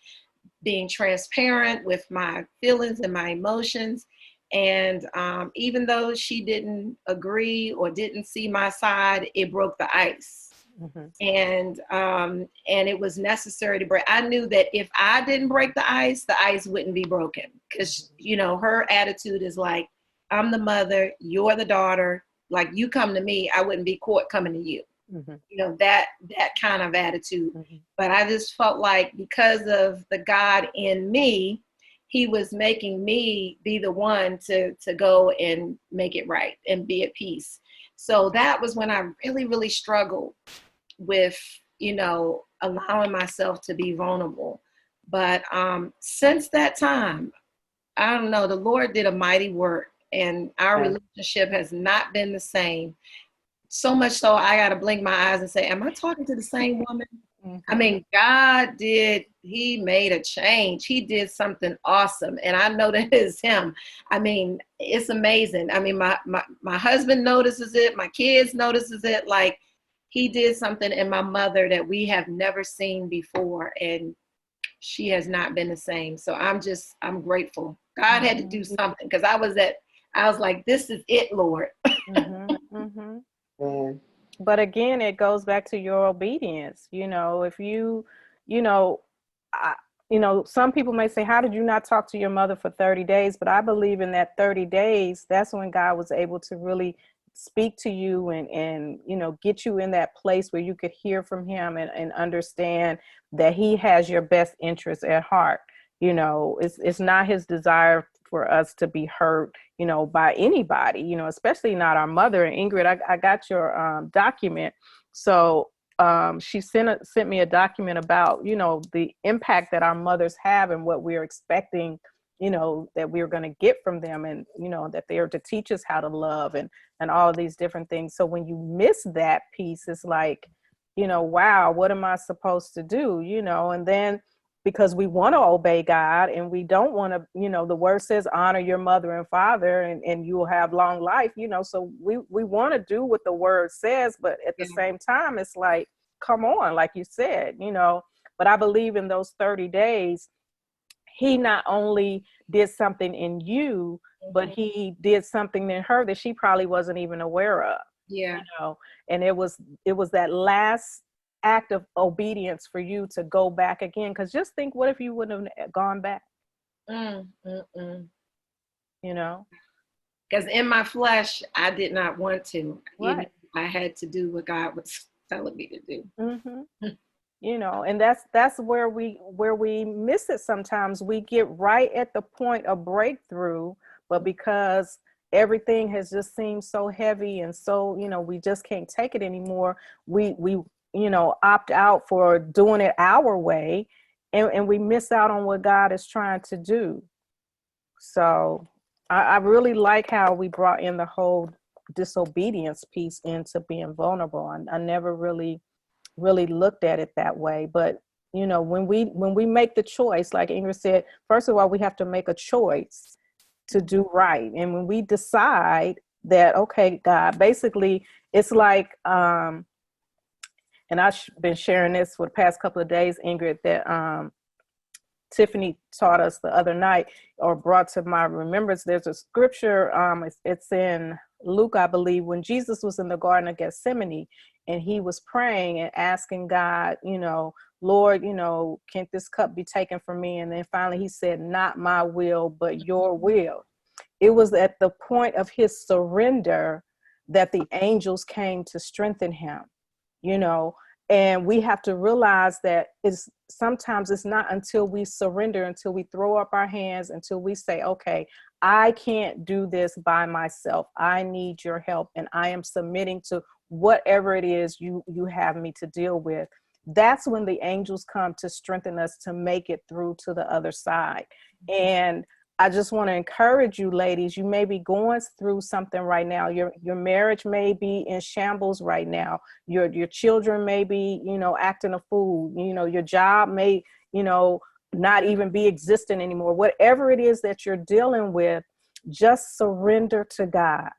being transparent with my feelings and my emotions. And even though she didn't agree or didn't see my side, it broke the ice. Mm-hmm. And it was necessary to break. I knew that if I didn't break the ice wouldn't be broken, because, you know, her attitude is like, I'm the mother, you're the daughter, like, you come to me, I wouldn't be caught coming to you. Mm-hmm. You know, that kind of attitude. Mm-hmm. But I just felt like because of the God in me, he was making me be the one to go and make it right and be at peace. So that was when I really, really struggled with, you know, allowing myself to be vulnerable. But since that time, I don't know, the Lord did a mighty work, and our relationship has not been the same. So much so I got to blink my eyes and say, am I talking to the same woman? Mm-hmm. I mean, God did, he made a change. He did something awesome. And I know that it's him. I mean, it's amazing. I mean, my husband notices it. My kids notices it. Like, he did something in my mother that we have never seen before. And she has not been the same. So I'm grateful. God had to do something, because I was like, this is it, Lord. Mm-hmm. Mm-hmm. Mm. But again, it goes back to your obedience. You know, if you know, some people may say, how did you not talk to your mother for 30 days? But I believe in that 30 days, that's when God was able to really speak to you and, you know, get you in that place where you could hear from him and understand that he has your best interests at heart. You know, it's not his desire for us to be hurt, you know, by anybody, you know, especially not our mother. And Ingrid, I got your document. So she sent me a document about, you know, the impact that our mothers have and what we're expecting, you know, that we're going to get from them, and, you know, that they are to teach us how to love and all of these different things. So when you miss that piece, it's like, you know, wow, what am I supposed to do? You know, and then because we want to obey God and we don't want to, you know, the word says honor your mother and father and you will have long life, you know, so we want to do what the word says, but at the same time, it's like, come on, like you said, you know, but I believe in those 30 days, he not only did something in you, but he did something in her that she probably wasn't even aware of. Yeah. You know, and it was that last act of obedience for you to go back again. Because just think, what if you wouldn't have gone back? You know, because in my flesh, I did not want to. right. You know, I had to do what God was telling me to do. Mm-hmm. You know, and that's where we miss it sometimes. We get right at the point of breakthrough, but because everything has just seemed so heavy and so, you know, we just can't take it anymore, we you know, opt out for doing it our way, and we miss out on what God is trying to do. So I really like how we brought in the whole disobedience piece into being vulnerable. I never really looked at it that way. But, you know, when we make the choice, like Ingrid said, first of all, we have to make a choice to do right. And when we decide that, okay, God, basically it's like, and I've been sharing this for the past couple of days, Ingrid, that Tiffany taught us the other night, or brought to my remembrance. There's a scripture, it's in Luke, I believe, when Jesus was in the Garden of Gethsemane and he was praying and asking God, you know, Lord, you know, can't this cup be taken from me? And then finally he said, not my will, but your will. It was at the point of his surrender that the angels came to strengthen him, you know. And we have to realize that sometimes it's not until we surrender, until we throw up our hands, until we say, okay, I can't do this by myself. I need your help. And I am submitting to whatever it is you have me to deal with. That's when the angels come to strengthen us to make it through to the other side. And I just want to encourage you, ladies, you may be going through something right now. Your marriage may be in shambles right now. Your children may be, acting a fool. Your job may, not even be existing anymore. Whatever it is that you're dealing with, just surrender to God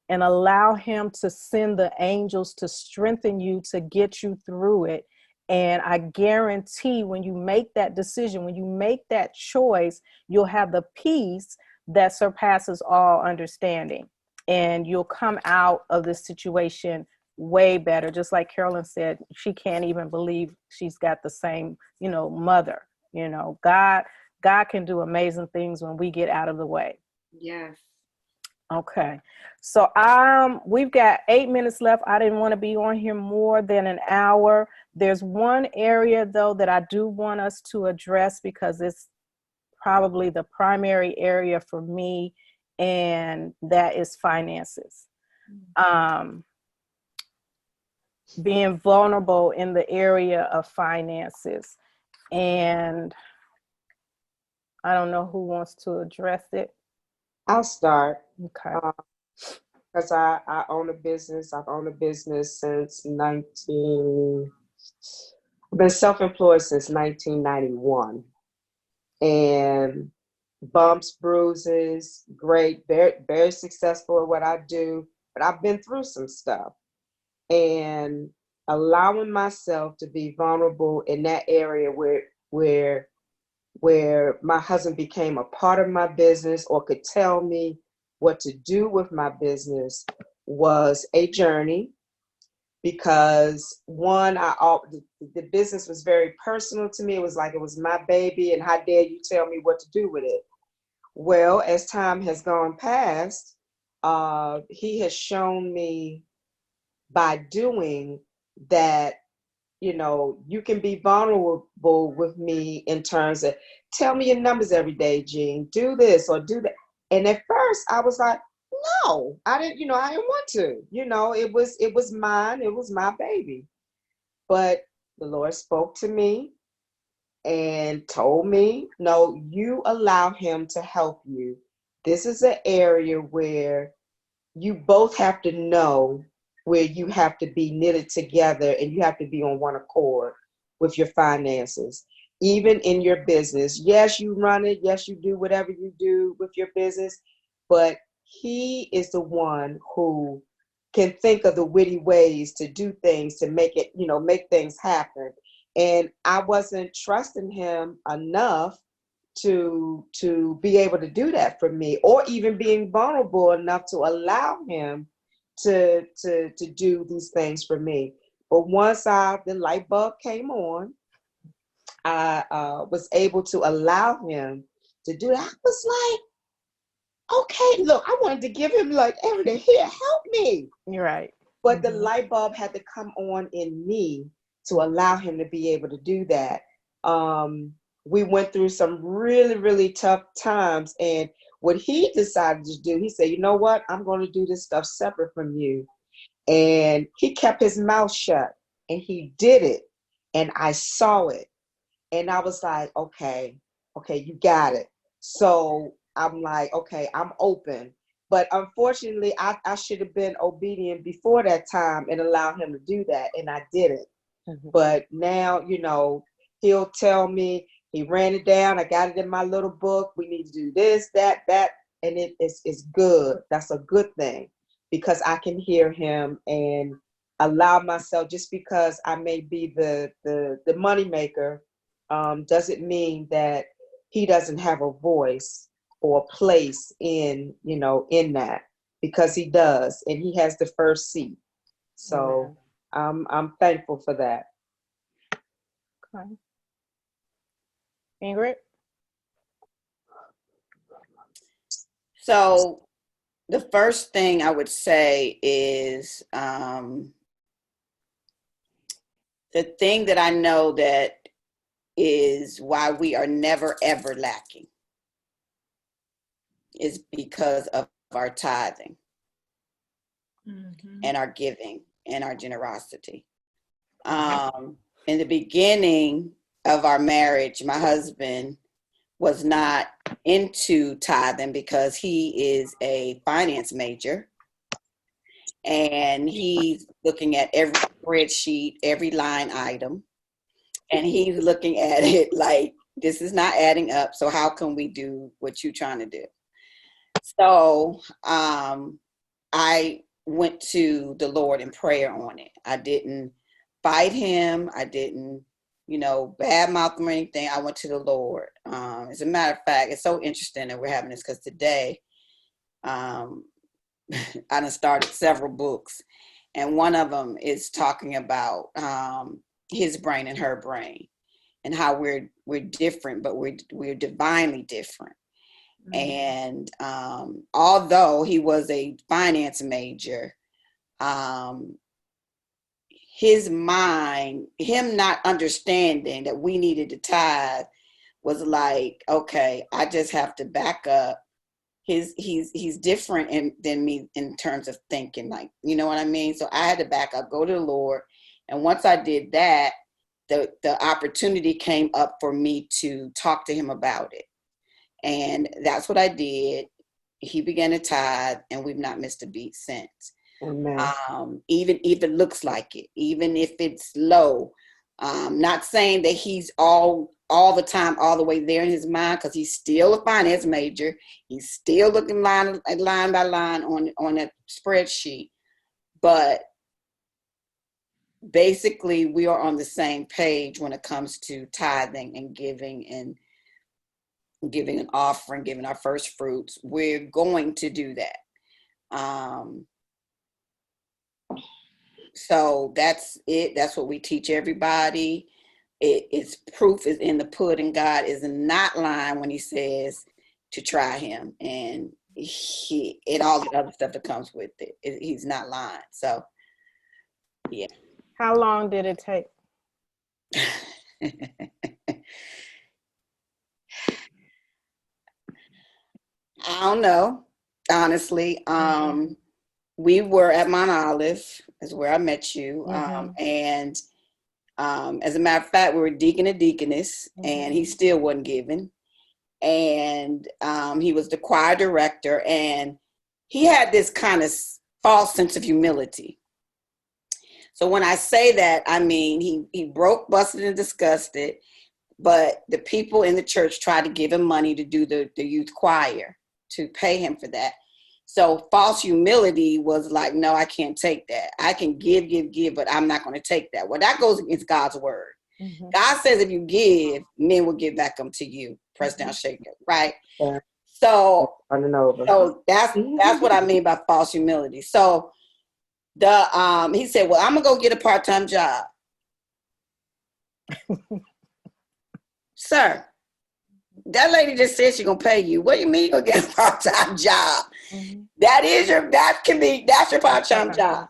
and allow him to send the angels to strengthen you, to get you through it. And I guarantee when you make that decision, when you make that choice, you'll have the peace that surpasses all understanding. And you'll come out of this situation way better. Just like Carolyn said, she can't even believe she's got the same, mother. God can do amazing things when we get out of the way. Yes. Okay. So we've got 8 minutes left. I didn't want to be on here more than an hour. There's one area though that I do want us to address because it's probably the primary area for me, and that is finances. Being vulnerable in the area of finances. And I don't know who wants to address it. I'll start. Okay. Because I own a business. I've owned a business since I've been self-employed since 1991. And bumps, bruises, great, very, very successful at what I do. But I've been through some stuff. And allowing myself to be vulnerable in that area where my husband became a part of my business or could tell me what to do with my business was a journey, because one, the business was very personal to me. It was like it was my baby, and how dare you tell me what to do with it? Well, as time has gone past, he has shown me by doing that, you can be vulnerable with me in terms of tell me your numbers every day, Jean, do this or do that. And at first I was like, no, I didn't want to, it was mine. It was my baby. But the Lord spoke to me and told me, no, you allow him to help you. This is an area where you both have to know where you have to be knitted together and you have to be on one accord with your finances, even in your business. Yes, you run it. Yes, you do whatever you do with your business, but he is the one who can think of the witty ways to do things, to make it, make things happen. And I wasn't trusting him enough to be able to do that for me, or even being vulnerable enough to allow him to do these things for me. But once the light bulb came on, I was able to allow him to do it. I was like, okay, look, I wanted to give him like everything. Here, help me. You're right. But the light bulb had to come on in me to allow him to be able to do that. We went through some really, really tough times. And what he decided to do, he said, you know what? I'm going to do this stuff separate from you. And he kept his mouth shut, and he did it. And I saw it. And I was like, okay, you got it. So I'm like, okay, I'm open. But unfortunately, I should have been obedient before that time and allowed him to do that. And I didn't. Mm-hmm. But now, he'll tell me, he ran it down. I got it in my little book. We need to do this, that. And it's good. That's a good thing, because I can hear him and allow myself, just because I may be the money maker, doesn't mean that he doesn't have a voice or a place in that, because he does, and he has the first seat. So I'm thankful for that. Okay. Ingrid? So the first thing I would say is the thing that I know that is why we are never, ever lacking is because of our tithing and our giving and our generosity. In the beginning of our marriage, my husband was not into tithing because he is a finance major and he's looking at every spreadsheet, every line item, and he's looking at it like, this is not adding up. So how can we do what you're trying to do? So I went to the Lord in prayer on it. I didn't fight him. I didn't, badmouth him or anything. I went to the Lord. As a matter of fact, it's so interesting that we're having this because today I done started several books, and one of them is talking about his brain and her brain, and how we're different, but we're divinely different. And although he was a finance major, his mind, him not understanding that we needed to tithe, was like, okay, I just have to back up. He's different than me in terms of thinking, like, you know what I mean? So I had to back up, go to the Lord. And once I did that, the opportunity came up for me to talk to him about it. And that's what I did. He began to tithe, and we've not missed a beat since. Amen. Even if it looks like it, even if it's low. Not saying that he's all the time, all the way there in his mind, because he's still a finance major. He's still looking line by line on that spreadsheet. But basically, we are on the same page when it comes to tithing and giving and giving an offering, giving our first fruits. We're going to do that. So that's it. That's what we teach everybody. It's proof is in the pudding. God is not lying when he says to try him, and all the other stuff that comes with it. He's not lying. So, yeah. How long did it take? I don't know, honestly. We were at Mount Olive, is where I met you. And as a matter of fact, we were deacon and deaconess, and he still wasn't giving. And he was the choir director, and he had this kind of false sense of humility. So when I say that, I mean, he broke, busted, and disgusted, but the people in the church tried to give him money to do the youth choir, to pay him for that. So false humility was like, no, I can't take that. I can give, but I'm not going to take that. Well, that goes against God's word. God says if you give, men will give back unto you. Press down, shake it, right? Yeah. So that's what I mean by false humility. So he said, well, I'm going to go get a part-time job. Sir, that lady just said she's gonna pay you. What do you mean you're gonna get a part-time job? That's your part-time job.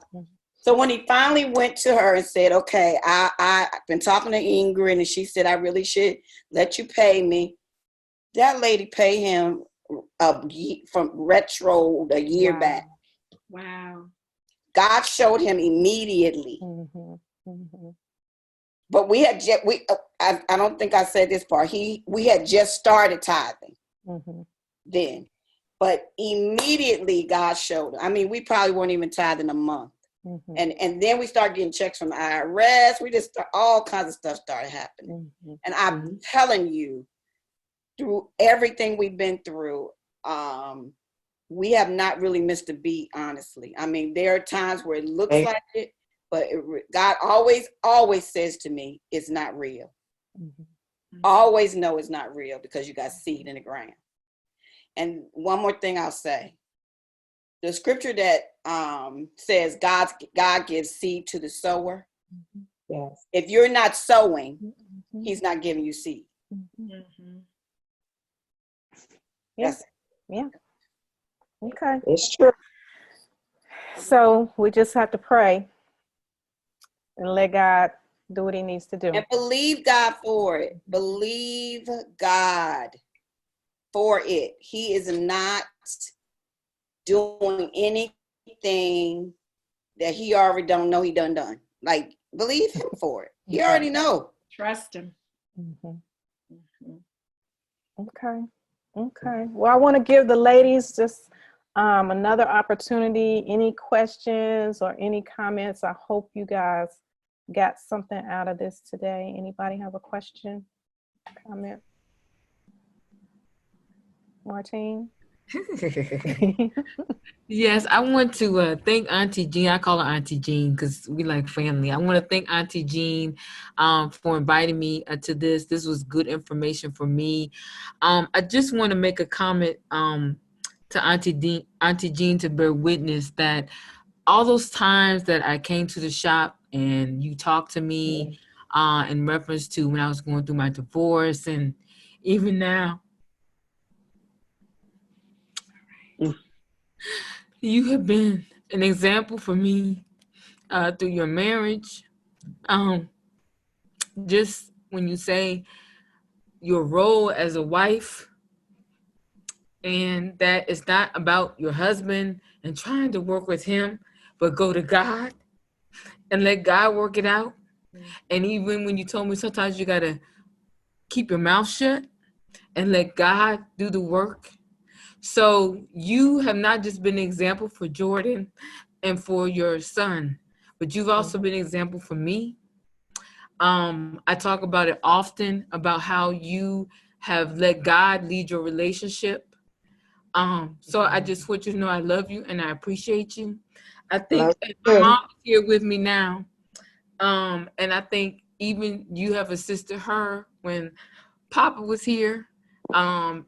So when he finally went to her and said, okay, I've been talking to Ingrid, and she said I really should let you pay me. That lady paid him from retro a year back. Wow. God showed him immediately. But I don't think I said this part. We had just started tithing then, but immediately God showed him. I mean, we probably weren't even tithing a month, and then we started getting checks from the IRS. We just all kinds of stuff started happening, and I'm telling you, through everything we've been through, we have not really missed a beat. Honestly, I mean, there are times where it looks like it. But God always says to me, it's not real. Always know it's not real because you got seed in the ground. And one more thing I'll say. The scripture that says God gives seed to the sower. Yes. If you're not sowing, he's not giving you seed. Yeah. Okay. It's true. So we just have to pray and let God Do what he needs to do. And believe God for it. Believe God for it. He is not doing anything that he already don't know he done. Like, believe him for it. He already know. Trust him. Mhm. Mhm. Okay. Okay. Well, I want to give the ladies just another opportunity. Any questions or any comments? I hope you guys got something out of this today. Anybody have a question, comment? Martine? Yes, I want to thank Auntie Jean. I call her Auntie Jean because we like family. I want to thank Auntie Jean for inviting me to this. This was good information for me. I just want to make a comment to Auntie Jean to bear witness that all those times that I came to the shop and you talked to me in reference to when I was going through my divorce, and even now, you have been an example for me through your marriage. Just when you say your role as a wife, and that it's not about your husband and trying to work with him, but go to God and let God work it out. And even when you told me sometimes you got to keep your mouth shut and let God do the work. So you have not just been an example for Jordan and for your son, but you've also been an example for me. I talk about it often about how you have let God lead your relationship. So I just want you to know I love you and I appreciate you. I think Love my you. mom is here with me now. And I think even you have assisted her when Papa was here.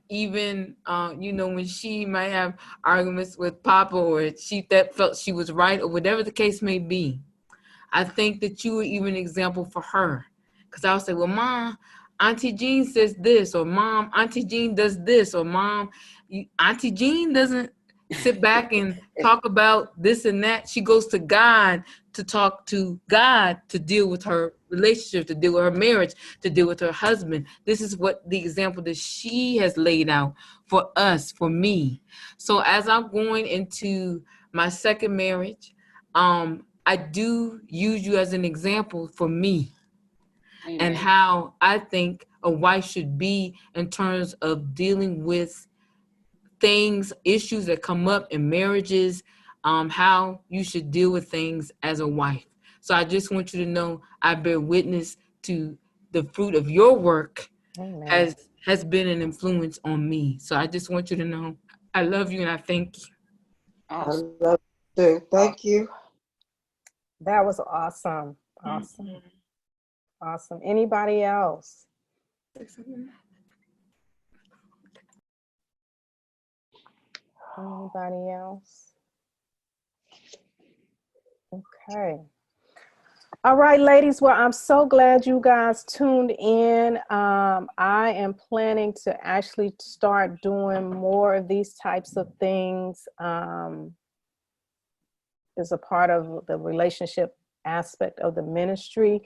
Even when she might have arguments with Papa, or she that felt she was right, or whatever the case may be. I think that you were even an example for her. Because I would say, well, Mom, Auntie Jean says this, or Mom, Auntie Jean does this, or Mom, Auntie Jean doesn't sit back and talk about this and that. She goes to God to talk to God to deal with her relationship, to deal with her marriage, to deal with her husband. This is what the example that she has laid out for us, for me. So as I'm going into my second marriage, I do use you as an example for me. Amen. And how I think a wife should be in terms of dealing with things, issues that come up in marriages, how you should deal with things as a wife. So I just want you to know I bear witness to the fruit of your work. Amen. has been an influence on me. So I just want you to know I love you and I thank you. Awesome. I love you too. Thank you. That was awesome. Awesome. Awesome. Anybody else? Anybody else? Okay. All right, ladies. Well, I'm so glad you guys tuned in. I am planning to actually start doing more of these types of things as a part of the relationship aspect of the ministry.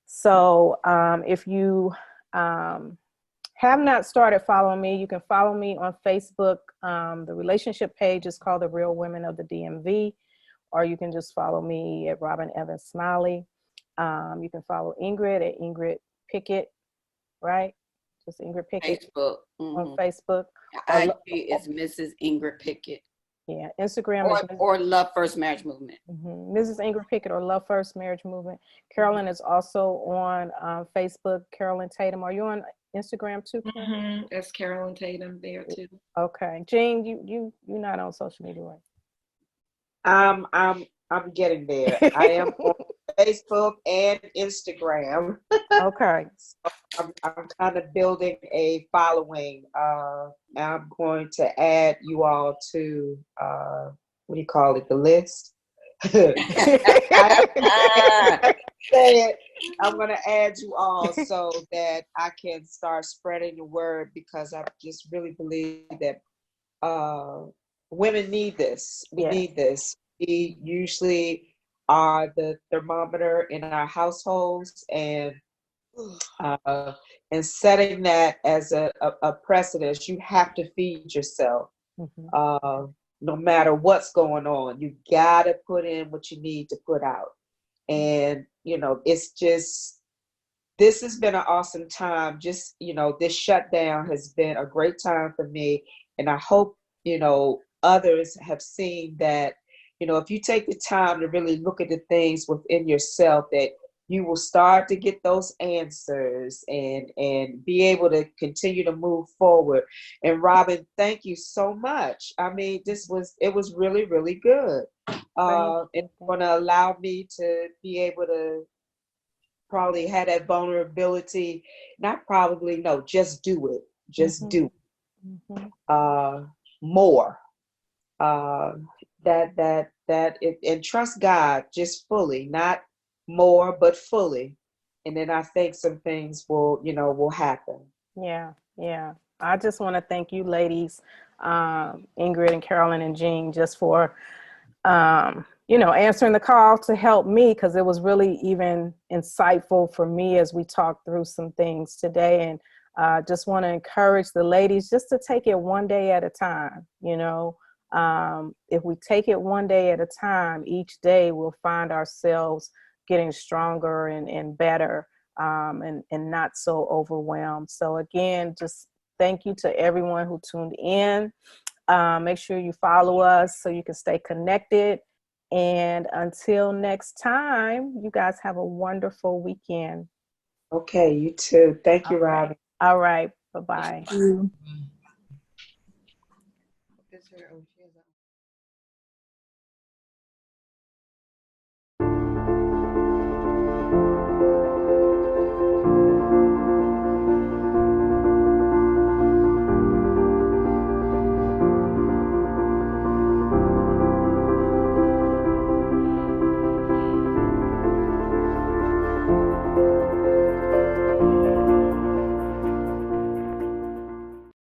So if you have not started following me, you can follow me on Facebook. The relationship page is called The Real Women of the DMV, or you can just follow me at Robin Evans Smiley. You can follow Ingrid at Ingrid Pickett, right? Just Ingrid Pickett Facebook. on Facebook. IG is Mrs. Ingrid Pickett. Yeah, Instagram is or Love First Marriage Movement. Mrs. Ingrid Pickett or Love First Marriage Movement. Carolyn is also on Facebook. Carolyn Tatem. Are you on Instagram too? That's Carolyn Tatem there too. Okay, Jean, you're not on social media, right? I'm getting there. I am on Facebook and Instagram. Okay. I'm kind of building a following. I'm going to add you all to what do you call it? The list. I'm going to add you all so that I can start spreading the word, because I just really believe that women need this. We need this. We usually are the thermometer in our households, uh, and setting that as a precedence. You have to feed yourself, Mhm. no matter what's going on. You gotta put in what you need to put out. And it's just, this has been an awesome time. Just this shutdown has been a great time for me, and I hope others have seen that. If you take the time to really look at the things within yourself, that you will start to get those answers and be able to continue to move forward. And Robin, thank you so much. I mean, it was really, really good. It's going to allow me to be able to probably have that vulnerability. Not probably, no, just do it. Just do more. And trust God just fully, not more, but fully. And then I think some things will happen. Yeah, yeah. I just want to thank you ladies, Ingrid and Carolyn and Jean, just for answering the call to help me, because it was really even insightful for me as we talked through some things today. And just want to encourage the ladies just to take it one day at a time. If we take it one day at a time, each day we'll find ourselves getting stronger and better, and not so overwhelmed. So again, just thank you to everyone who tuned in. Make sure you follow us so you can stay connected. And until next time, you guys have a wonderful weekend. Okay, you too. Thank you, Robin. All right. Bye-bye. you.